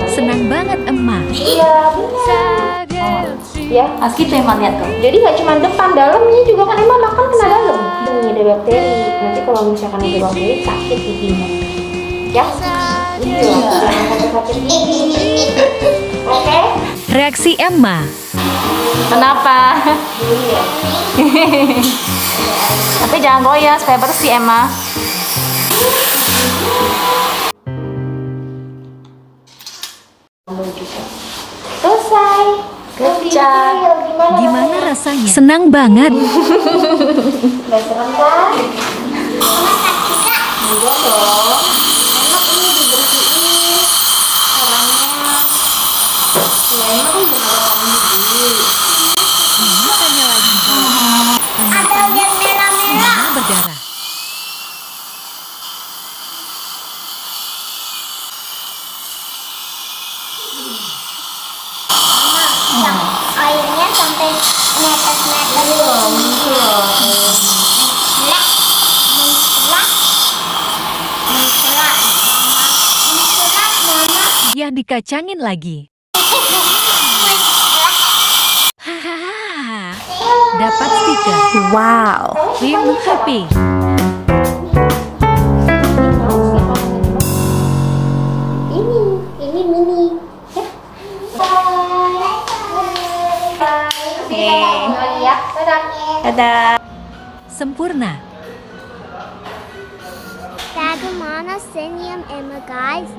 Senang banget emak. Iya, benar. Ya, Aski tuh Emma lihat tuh. jadi nggak cuma depan, dalamnya juga kan emang makan kena dalam. Ini ada bakteri. Nanti kalau misalkan ada bakteri sakit giginya. Ya, iya. Jangan sampai sakit gigi. Oke? Reaksi Emma. Kenapa? Iya. Tapi jangan goyah supaya bersih Emma. Selesai. Good job. Gimana rasanya? Senang banget. Gak serem kan? Enggak dong. Enak ini dibersihin orangnya. Ya enak kan beneran gigi. Mama tanya lagi. Ada yang merah-merah. Mama berdarah. Yang airnya sampai netes-netes. Ya dikacangin lagi. Hahaha. Dapat stiker. Wow. I'm happy. Ini mini. Ya. Bye. Ya, dadah. Dadah. Sempurna. Sagamana Senium Emma, guys.